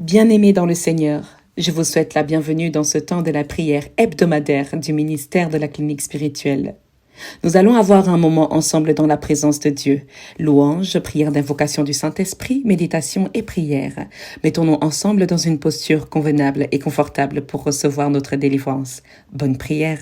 Bien-aimés dans le Seigneur, je vous souhaite la bienvenue dans ce temps de la prière hebdomadaire du ministère de la clinique spirituelle. Nous allons avoir un moment ensemble dans la présence de Dieu. Louange, prière d'invocation du Saint-Esprit, méditation et prière. Mettons-nous ensemble dans une posture convenable et confortable pour recevoir notre délivrance. Bonne prière.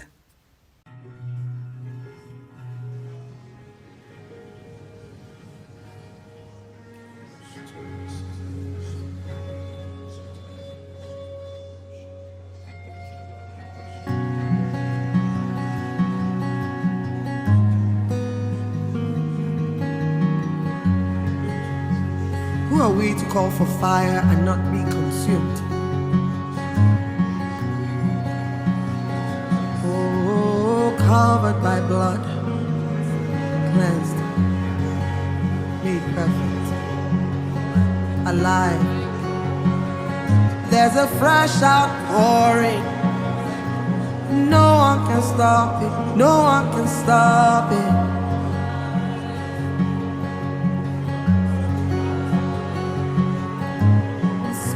Who are we to call for fire and not be consumed? Oh, covered by blood, cleansed, made perfect, alive. There's a fresh outpouring. No one can stop it. No one can stop it.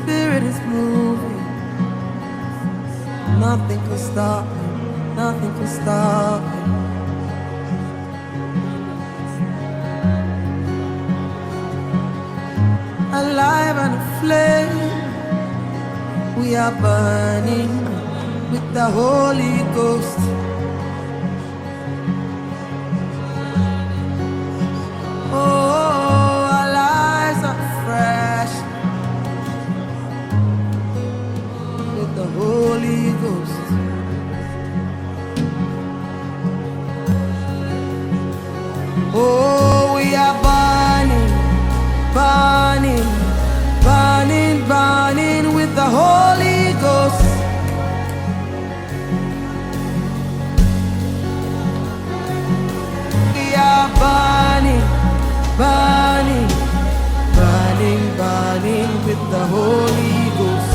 Spirit is moving. Nothing can stop it. Nothing can stop it. Alive and aflame, we are burning with the Holy Ghost. Oh, our lives are fresh with the Holy Ghost. Oh, we are burning, burning, burning, burning with the Holy Ghost. We are burning, burning, burning, burning with the Holy Ghost.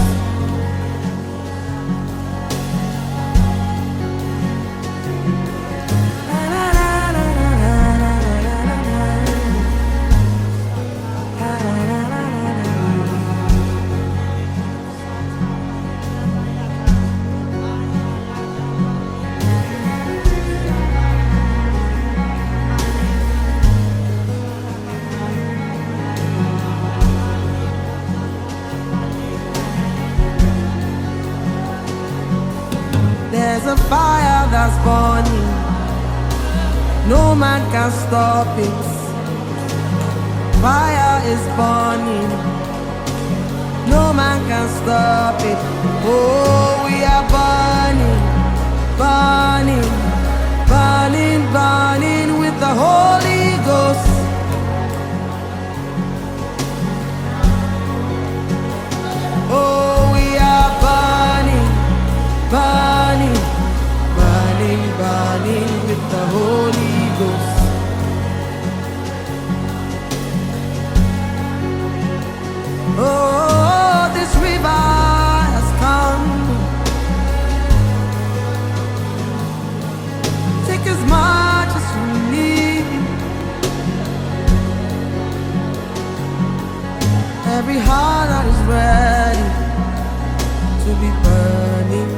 There's a fire that's burning. No man can stop it. Fire is burning. No man can stop it. Oh, we are burning, burning, burning, burning with the Holy Ghost. Oh, we are burning, burning, burning, burning with the Holy Ghost. Oh, this river has come. Take as much as you need. Every heart that is ready to be burning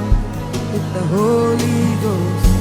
with the Holy Ghost.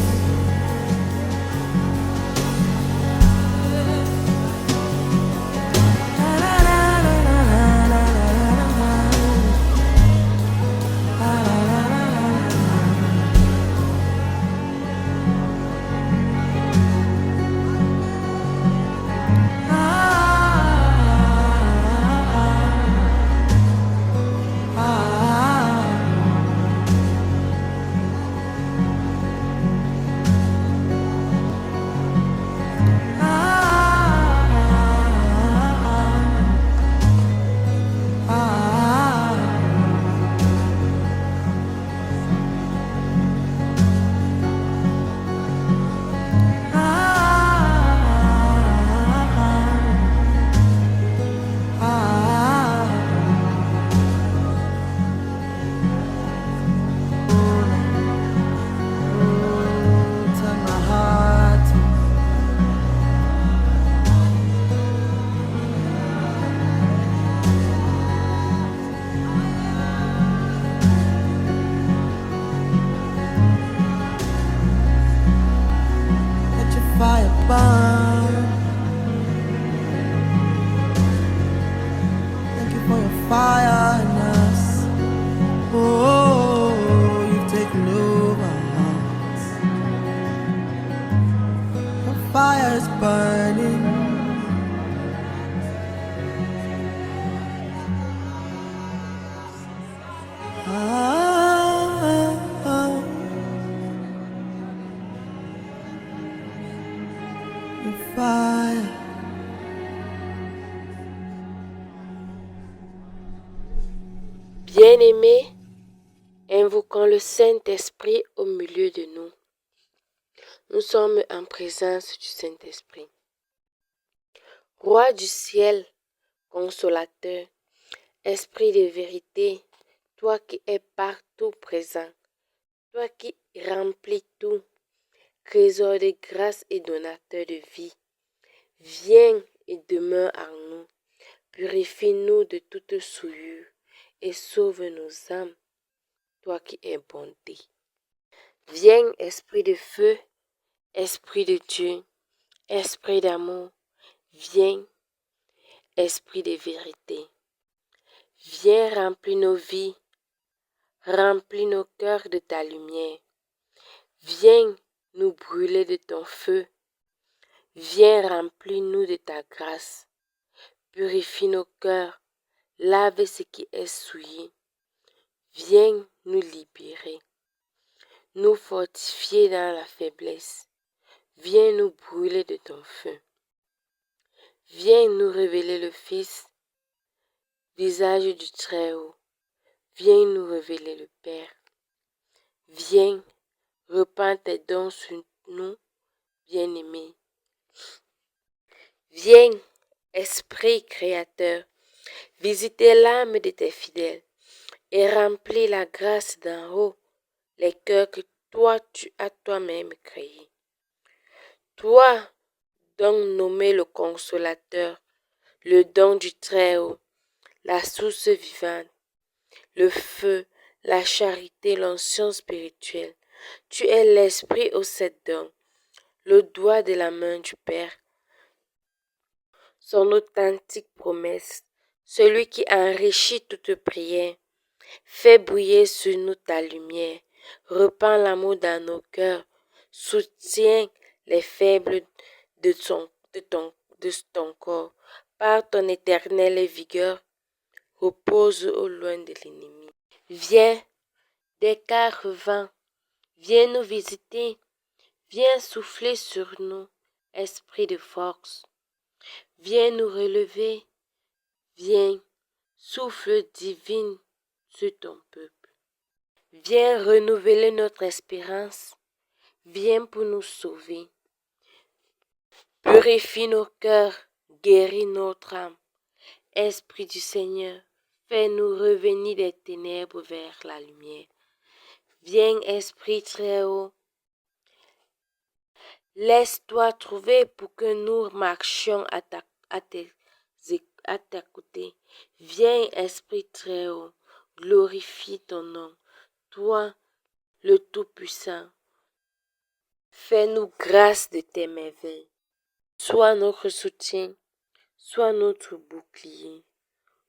fire in us. Oh, you've taken over our hearts. The fire is burning. The fire. Bien-aimés, invoquons le Saint-Esprit au milieu de nous. Nous sommes en présence du Saint-Esprit. Roi du ciel, consolateur, Esprit de vérité, toi qui es partout présent, toi qui remplis tout, trésor de grâce et donateur de vie, viens et demeure en nous, purifie-nous de toute souillure et sauve nos âmes, toi qui es bonté. Viens, Esprit de feu, Esprit de Dieu, Esprit d'amour, viens, Esprit de vérité. Viens remplir nos vies, remplis nos cœurs de ta lumière. Viens nous brûler de ton feu. Viens remplis-nous de ta grâce. Purifie nos cœurs, lave ce qui est souillé. Viens nous libérer, nous fortifier dans la faiblesse. Viens nous brûler de ton feu. Viens nous révéler le Fils, visage du Très-Haut. Viens nous révéler le Père. Viens, repends tes dons sur nous, bien-aimés. Viens, Esprit créateur, visiter l'âme de tes fidèles et remplis la grâce d'en haut, les cœurs que toi tu as toi-même créés. Toi, donc nommé le Consolateur, le don du Très-Haut, la source vivante, le feu, la charité, l'onction spirituelle. Tu es l'Esprit aux 7 dons, le doigt de la main du Père, son authentique promesse, celui qui enrichit toute prière. Fais briller sur nous ta lumière, repends l'amour dans nos cœurs, soutiens les faibles de ton corps. Par ton éternelle vigueur, repose au loin de l'ennemi. Viens, déclare vent, viens nous visiter, viens souffler sur nous, esprit de force. Viens nous relever, viens, souffle divin sur ton peuple. Viens renouveler notre espérance, viens pour nous sauver. Purifie nos cœurs, guéris notre âme. Esprit du Seigneur, fais-nous revenir des ténèbres vers la lumière. Viens, Esprit très haut, laisse-toi trouver pour que nous marchions à ta côté. Viens, Esprit très haut, glorifie ton nom. Toi, le Tout-Puissant, fais-nous grâce de tes merveilles. Sois notre soutien, sois notre bouclier.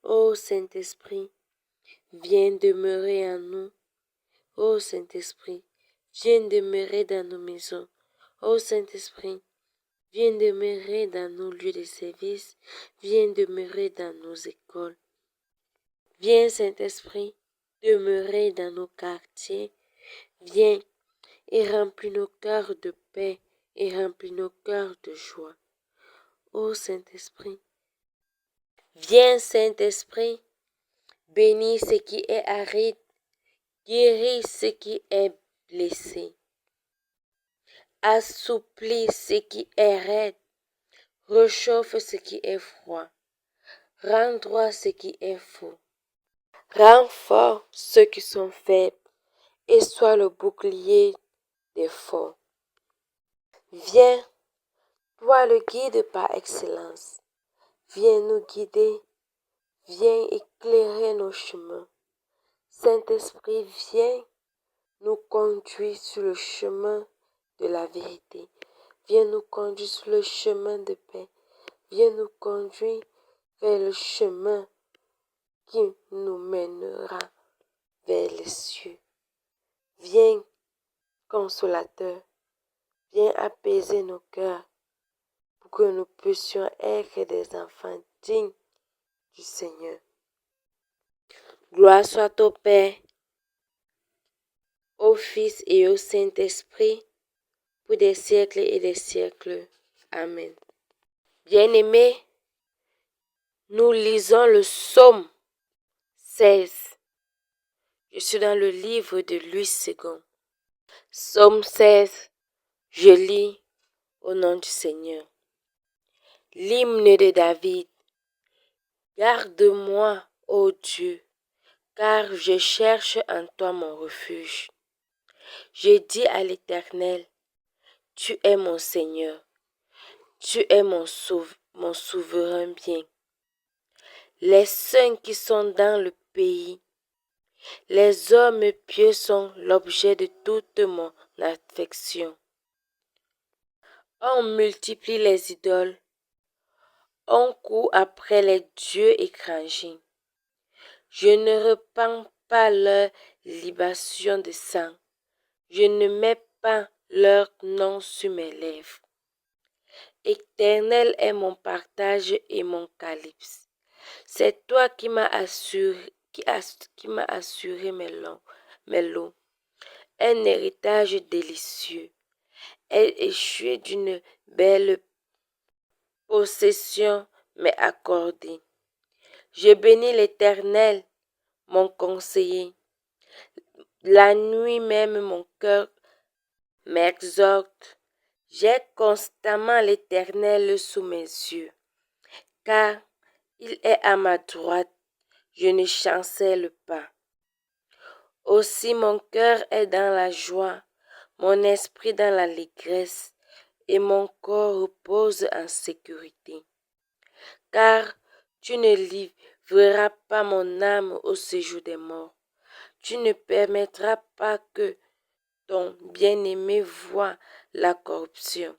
Ô Saint-Esprit, viens demeurer en nous. Ô Saint-Esprit, viens demeurer dans nos maisons. Ô Saint-Esprit, viens demeurer dans nos lieux de service. Viens demeurer dans nos écoles. Viens, Saint-Esprit, demeurer dans nos quartiers. Viens et remplis nos cœurs de paix et remplis nos cœurs de joie. Ô Saint-Esprit, viens, Saint-Esprit, bénis ce qui est aride, guéris ce qui est blessé, assouplis ce qui est raide, réchauffe ce qui est froid, rends droit ce qui est faux, rends fort ceux qui sont faibles et sois le bouclier des forts. Viens, toi le guide par excellence, viens nous guider, viens éclairer nos chemins. Saint-Esprit, viens nous conduire sur le chemin de la vérité. Viens nous conduire sur le chemin de paix. Viens nous conduire vers le chemin qui nous mènera vers les cieux. Viens, consolateur, viens apaiser nos cœurs pour que nous puissions être des enfants dignes du Seigneur. Gloire soit au Père, au Fils et au Saint-Esprit, pour des siècles et des siècles. Amen. Bien-aimés, nous lisons le psaume 16. Je suis dans le livre de Louis II. Psaume 16. Je lis au nom du Seigneur. L'hymne de David. Garde-moi, ô Dieu, car je cherche en toi mon refuge. Je dis à l'Éternel, tu es mon Seigneur, tu es mon souverain bien. Les saints qui sont dans le pays, les hommes pieux sont l'objet de toute mon affection. On multiplie les idoles, on court après les dieux étrangers. Je ne repens pas leur libation de sang, je ne mets pas leur nom sur mes lèvres. Éternel est mon partage et mon calice. C'est toi qui m'as assuré, mes lots. Un héritage délicieux. Elle échouée d'une belle possession m'est accordée. Je bénis l'Éternel, mon conseiller. La nuit même mon cœur m'exhorte. J'ai constamment l'Éternel sous mes yeux, car il est à ma droite, je ne chancelle pas. Aussi mon cœur est dans la joie, mon esprit dans l'allégresse, et mon corps repose en sécurité. Car tu ne livreras pas mon âme au séjour des morts. Tu ne permettras pas que ton bien-aimé voie la corruption.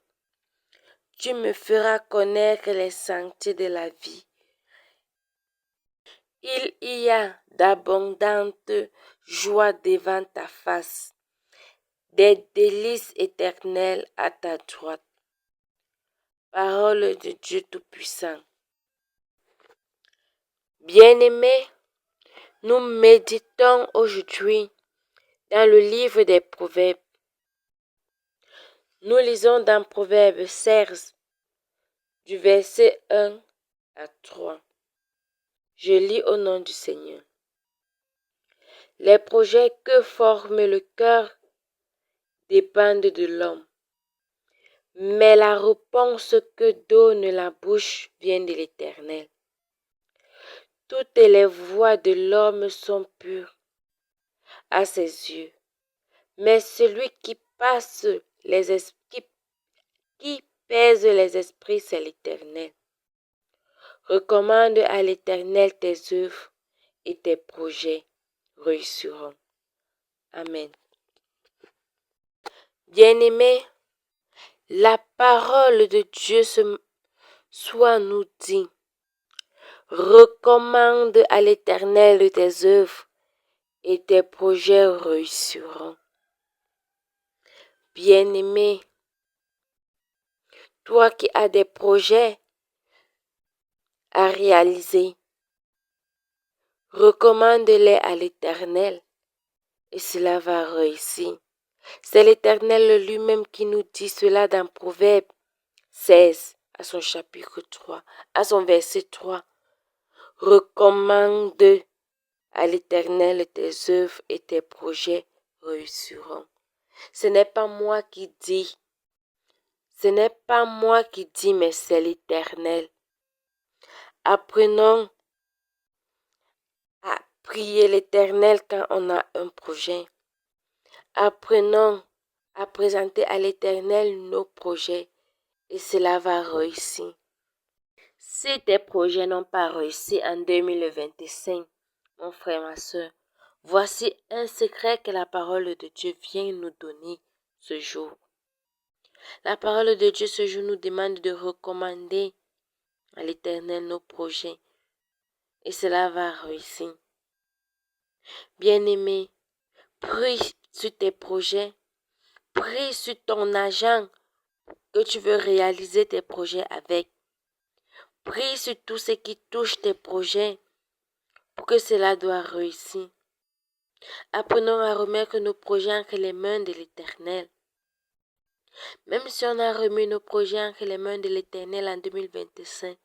Tu me feras connaître les sentiers de la vie. Il y a d'abondantes joies devant ta face, des délices éternelles à ta droite. Parole de Dieu Tout-Puissant. Bien-aimés, nous méditons aujourd'hui dans le livre des Proverbes. Nous lisons dans Proverbes 16, du verset 1 à 3. Je lis au nom du Seigneur. Les projets que forme le cœur dépendent de l'homme, mais la réponse que donne la bouche vient de l'Éternel. Toutes les voies de l'homme sont pures à ses yeux, mais celui qui pèse les esprits, c'est l'Éternel. Recommande à l'Éternel tes œuvres et tes projets réussiront. Amen. Bien-aimés, la parole de Dieu soit nous dit. Recommande à l'Éternel tes œuvres et tes projets réussiront. Bien-aimé, toi qui as des projets à réaliser, recommande-les à l'Éternel et cela va réussir. C'est l'Éternel lui-même qui nous dit cela dans Proverbe 16, à son chapitre 3, à son verset 3. Recommande à l'Éternel tes œuvres et tes projets réussiront. Ce n'est pas moi qui dis. Ce n'est pas moi qui dis, mais c'est l'Éternel. Apprenons à prier l'Éternel quand on a un projet. Apprenons à présenter à l'Éternel nos projets et cela va réussir. Si tes projets n'ont pas réussi en 2025, mon frère, ma soeur, voici un secret que la parole de Dieu vient nous donner ce jour. La parole de Dieu ce jour nous demande de recommander à l'Éternel nos projets et cela va réussir. Bien-aimé, prie sur tes projets, prie sur ton agent que tu veux réaliser tes projets avec. Prie sur tout ce qui touche tes projets pour que cela doit réussir. Apprenons à remettre nos projets entre les mains de l'Éternel. Même si on a remis nos projets entre les mains de l'Éternel en 2025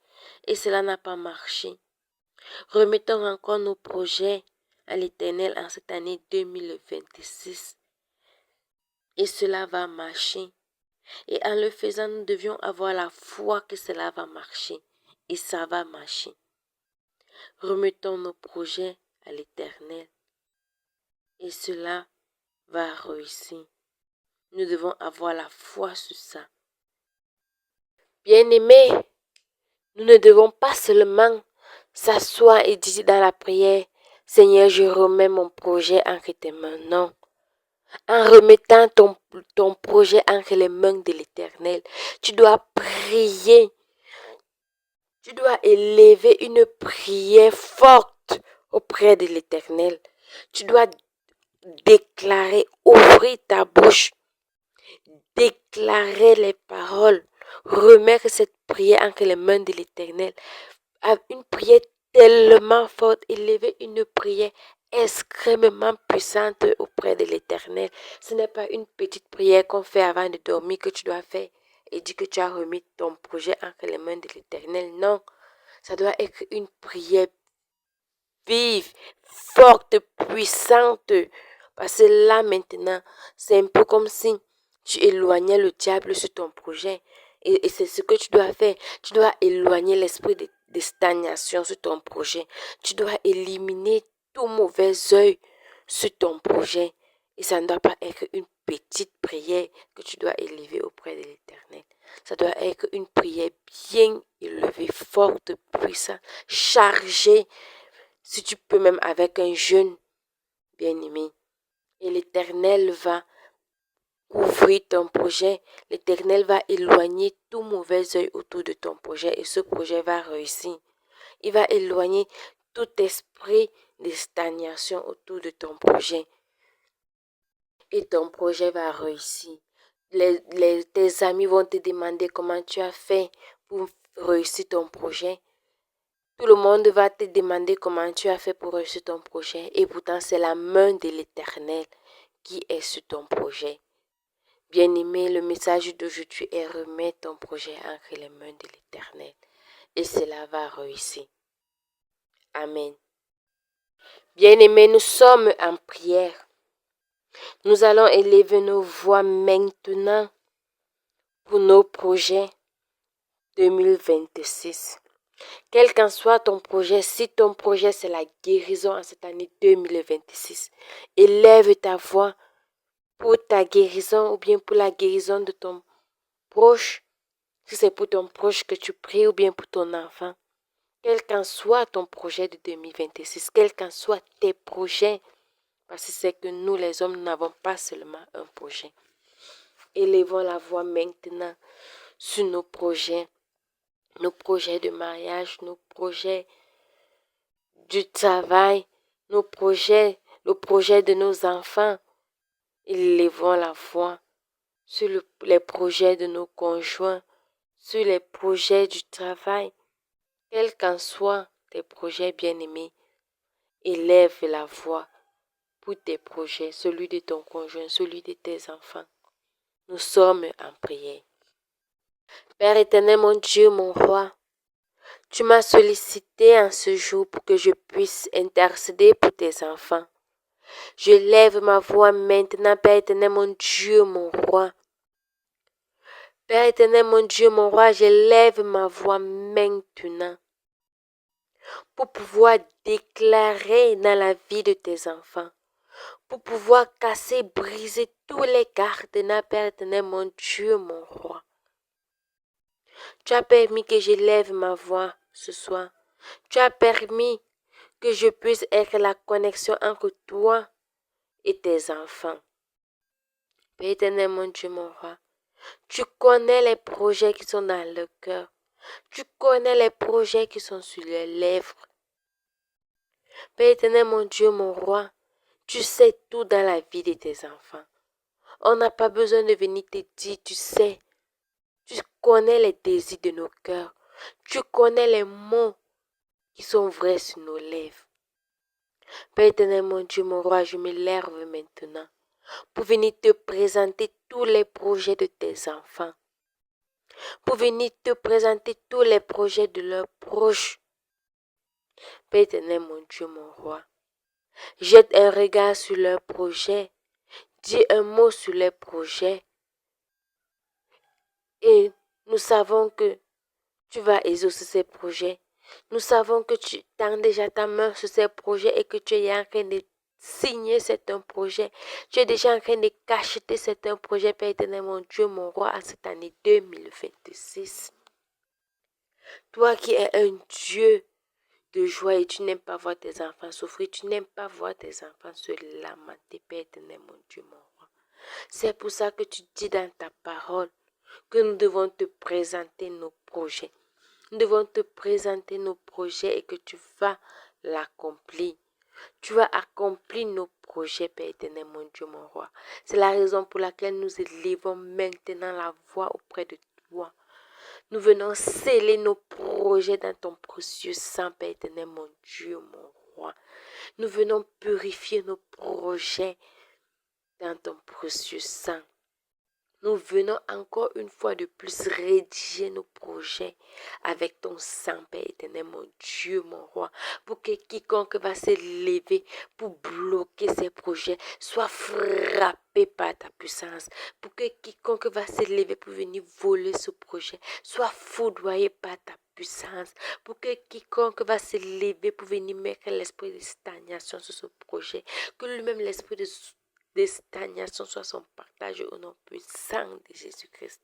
et cela n'a pas marché, remettons encore nos projets à l'Éternel en cette année 2026 et cela va marcher. Et en le faisant, nous devions avoir la foi que cela va marcher et ça va marcher. Remettons nos projets à l'Éternel et cela va réussir. Nous devons avoir la foi sur ça. Bien-aimés, nous ne devons pas seulement s'asseoir et dire dans la prière, Seigneur, je remets mon projet entre tes mains. Non. En remettant ton projet entre les mains de l'Éternel, tu dois prier. Tu dois élever une prière forte auprès de l'Éternel. Tu dois déclarer, ouvrir ta bouche, déclarer les paroles, remettre cette prière entre les mains de l'Éternel. Une prière tellement forte, élever une prière extrêmement puissante auprès de l'Éternel. Ce n'est pas une petite prière qu'on fait avant de dormir que tu dois faire et dire que tu as remis ton projet entre les mains de l'Éternel. Non, ça doit être une prière vive, forte, puissante. Parce que là maintenant, c'est un peu comme si tu éloignais le diable sur ton projet. Et c'est ce que tu dois faire. Tu dois éloigner l'esprit de stagnation sur ton projet. Tu dois éliminer tout mauvais œil sur ton projet. Et ça ne doit pas être une petite prière que tu dois élever auprès de l'Éternel. Ça doit être une prière bien élevée, forte, puissante, chargée. Si tu peux même avec un jeûne bien-aimé. Et l'Éternel va couvrir ton projet. L'Éternel va éloigner tout mauvais œil autour de ton projet et ce projet va réussir. Il va éloigner tout esprit de stagnation autour de ton projet. Et ton projet va réussir. Tes amis vont te demander comment tu as fait pour réussir ton projet. Tout le monde va te demander comment tu as fait pour réussir ton projet. Et pourtant, c'est la main de l'Éternel qui est sur ton projet. Bien-aimé, le message d'aujourd'hui est remettre ton projet entre les mains de l'Éternel. Et cela va réussir. Amen. Bien-aimés, nous sommes en prière. Nous allons élever nos voix maintenant pour nos projets 2026. Quel qu'en soit ton projet, si ton projet c'est la guérison en cette année 2026, élève ta voix pour ta guérison ou bien pour la guérison de ton proche. Si c'est pour ton proche que tu pries ou bien pour ton enfant. Quel qu'en soit ton projet de 2026, quel qu'en soit tes projets, parce que c'est que nous les hommes, nous n'avons pas seulement un projet. Élevons la voix maintenant sur nos projets de mariage, nos projets du travail, le projet de nos enfants. Élevons la voix sur les projets de nos conjoints, sur les projets du travail. Quels qu'en soient tes projets bien-aimés, élève la voix pour tes projets, celui de ton conjoint, celui de tes enfants. Nous sommes en prière. Père éternel, mon Dieu, mon roi, tu m'as sollicité en ce jour pour que je puisse intercéder pour tes enfants. Je lève ma voix maintenant, Père éternel, mon Dieu, mon roi. Père éternel, mon Dieu, mon roi, je lève ma voix maintenant pour pouvoir déclarer dans la vie de tes enfants, pour pouvoir casser, briser tous les gardes, Père éternel, mon Dieu, mon roi. Tu as permis que je lève ma voix ce soir. Tu as permis que je puisse être la connexion entre toi et tes enfants. Père éternel, mon Dieu, mon roi, tu connais les projets qui sont dans le cœur. Tu connais les projets qui sont sur les lèvres. Père éternel, mon Dieu, mon roi, tu sais tout dans la vie de tes enfants. On n'a pas besoin de venir te dire, tu sais. Tu connais les désirs de nos cœurs. Tu connais les mots qui sont vrais sur nos lèvres. Père éternel, mon Dieu, mon roi, je me lève maintenant pour venir te présenter tous les projets de tes enfants. Pour venir te présenter tous les projets de leurs proches. Père éternel, mon Dieu, mon roi, jette un regard sur leurs projets. Dis un mot sur leurs projets. Et nous savons que tu vas exaucer ces projets. Nous savons que tu tends déjà ta main sur ces projets et que tu es en train de signer certains projets. Tu es déjà en train de cacheter certains projets, Père éternel, mon Dieu, mon roi, en cette année 2026. Toi qui es un Dieu de joie et tu n'aimes pas voir tes enfants souffrir, tu n'aimes pas voir tes enfants se lamenter, Père éternel, mon Dieu, mon roi. C'est pour ça que tu dis dans ta parole que nous devons te présenter nos projets. Nous devons te présenter nos projets et que tu vas l'accomplir. Tu vas accomplir nos projets, Père éternel, mon Dieu, mon roi. C'est la raison pour laquelle nous élevons maintenant la voix auprès de toi. Nous venons sceller nos projets dans ton précieux sang, Père éternel, mon Dieu, mon roi. Nous venons purifier nos projets dans ton précieux sang. Nous venons encore une fois de plus rédiger nos projets avec ton sang, Père éternel, mon Dieu, mon roi, pour que quiconque va se lever pour bloquer ces projets soit frappé par ta puissance, pour que quiconque va se lever pour venir voler ce projet soit foudroyé par ta puissance, pour que quiconque va se lever pour venir mettre l'esprit de stagnation sur ce projet, que lui-même l'esprit de stagnation soit son partage au nom puissant de Jésus-Christ.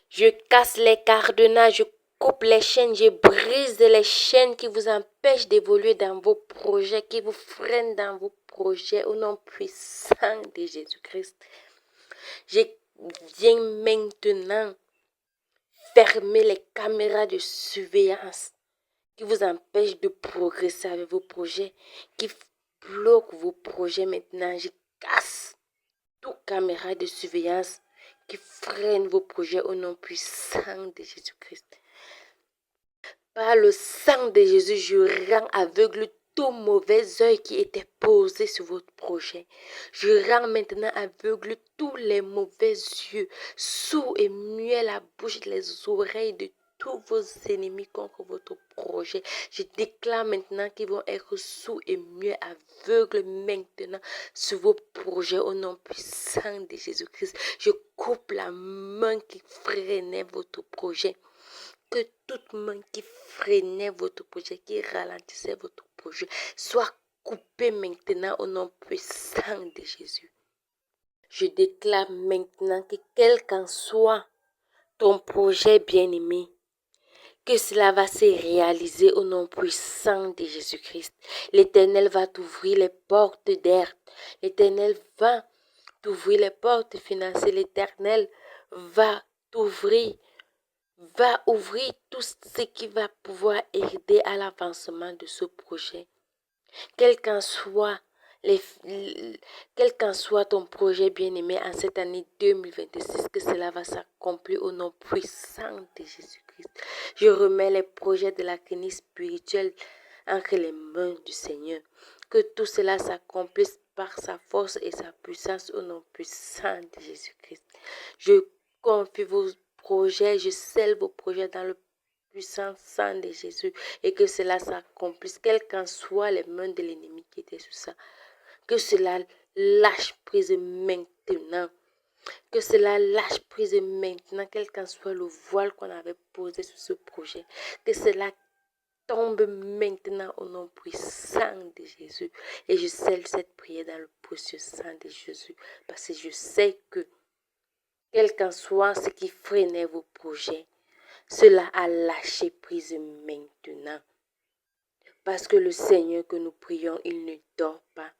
Je casse les cadenas, je coupe les chaînes, je brise les chaînes qui vous empêchent d'évoluer dans vos projets, qui vous freinent dans vos projets au nom puissant de Jésus-Christ. Je viens maintenant fermer les caméras de surveillance qui vous empêchent de progresser avec vos projets, qui bloquent vos projets maintenant. Je casse toute caméra de surveillance qui freine vos projets au nom puissant de Jésus-Christ. Par le sang de Jésus, je rends aveugle tout mauvais œil qui était posé sur votre projet. Je rends maintenant aveugle tous les mauvais yeux, sourds et muets la bouche, les oreilles de tous vos ennemis contre votre projet. Je déclare maintenant qu'ils vont être sourds et muets, aveugles maintenant sur vos projets au nom puissant de Jésus-Christ. Je coupe la main qui freinait votre projet. Que toute main qui freinait votre projet, qui ralentissait votre projet, soit coupée maintenant au nom puissant de Jésus. Je déclare maintenant que quel qu'en soit ton projet bien-aimé, que cela va se réaliser au nom puissant de Jésus-Christ. L'Éternel va t'ouvrir les portes d'air. L'Éternel va t'ouvrir les portes financières. L'Éternel va ouvrir tout ce qui va pouvoir aider à l'avancement de ce projet. Quel qu'en soit ton projet bien-aimé en cette année 2026, que cela va s'accomplir au nom puissant de Jésus-Christ. Je remets les projets de la clinique spirituelle entre les mains du Seigneur. Que tout cela s'accomplisse par sa force et sa puissance au nom puissant de Jésus-Christ. Je confie vos projets, je scelle vos projets dans le puissant sang de Jésus et que cela s'accomplisse, quelles qu'en soient les mains de l'ennemi qui étaient sur ça. Que cela lâche prise maintenant. Que cela lâche prise maintenant, quel qu'en soit le voile qu'on avait posé sur ce projet. Que cela tombe maintenant au nom puissant de Jésus. Et je scelle cette prière dans le précieux sang de Jésus. Parce que je sais que quel qu'en soit ce qui freinait vos projets, cela a lâché prise maintenant. Parce que le Seigneur que nous prions, il ne dort pas.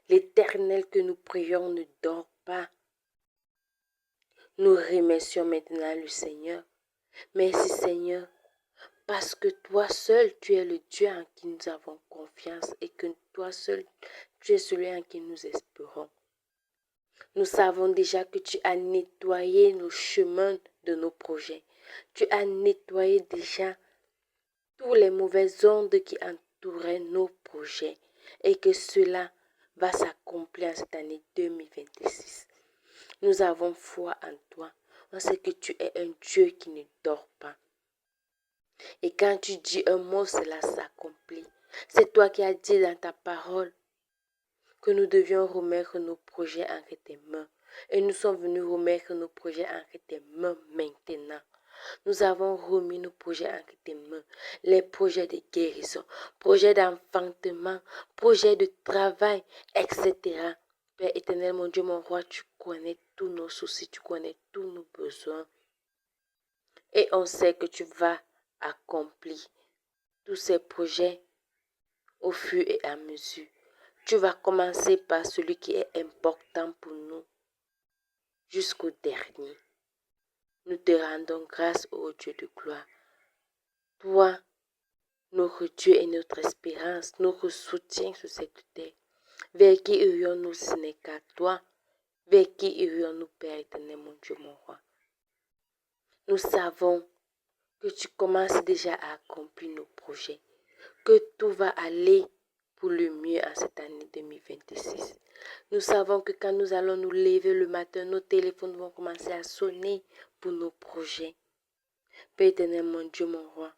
L'Éternel que nous prions ne dort pas. Nous remercions maintenant le Seigneur. Merci Seigneur parce que toi seul, tu es le Dieu en qui nous avons confiance et que toi seul, tu es celui en qui nous espérons. Nous savons déjà que tu as nettoyé nos chemins de nos projets. Tu as nettoyé déjà toutes les mauvaises ondes qui entouraient nos projets et que cela va s'accomplir en cette année 2026. Nous avons foi en toi. On sait que tu es un Dieu qui ne dort pas. Et quand tu dis un mot, cela s'accomplit. C'est toi qui as dit dans ta parole que nous devions remettre nos projets entre tes mains. Et nous sommes venus remettre nos projets entre tes mains maintenant. Nous avons remis nos projets entre tes mains. Les projets de guérison, projets d'enfantement, projets de travail, etc. Père éternel, mon Dieu, mon roi, tu connais tous nos soucis, tu connais tous nos besoins. Et on sait que tu vas accomplir tous ces projets au fur et à mesure. Tu vas commencer par celui qui est important pour nous jusqu'au dernier. Nous te rendons grâce, ô Dieu de gloire. Toi, notre Dieu et notre espérance, notre soutien sur cette terre. Vers qui irions-nous si ce n'est qu'à toi? Vers qui irions-nous, Père éternel, mon Dieu, mon roi? Nous savons que tu commences déjà à accomplir nos projets, que tout va aller pour le mieux en cette année 2026. Nous savons que quand nous allons nous lever le matin, nos téléphones vont commencer à sonner pour nos projets. Père éternel, mon Dieu, mon roi,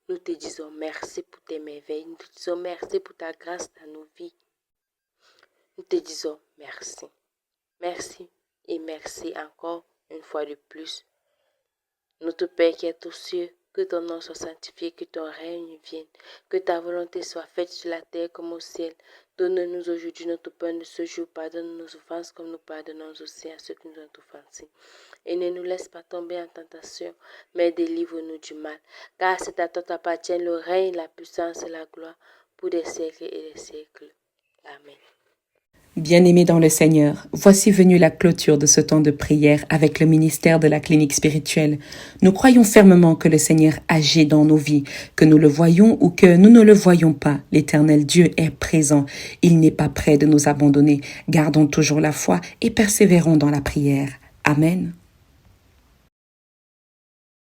nous te disons merci pour tes merveilles. Nous te disons merci pour ta grâce dans nos vies. Nous te disons merci. Merci et merci encore une fois de plus. Notre Père qui est aux cieux, que ton nom soit sanctifié, que ton règne vienne, que ta volonté soit faite sur la terre comme au ciel. Donne-nous aujourd'hui notre pain de ce jour. Pardonne nos offenses comme nous pardonnons aussi à ceux qui nous ont offensés. Et ne nous laisse pas tomber en tentation, mais délivre-nous du mal. Car c'est à toi t'appartient le règne, la puissance et la gloire pour des siècles et des siècles. Amen. Bien-aimés dans le Seigneur, voici venue la clôture de ce temps de prière avec le ministère de la clinique spirituelle. Nous croyons fermement que le Seigneur agit dans nos vies, que nous le voyons ou que nous ne le voyons pas. L'Éternel Dieu est présent. Il n'est pas prêt de nous abandonner. Gardons toujours la foi et persévérons dans la prière. Amen.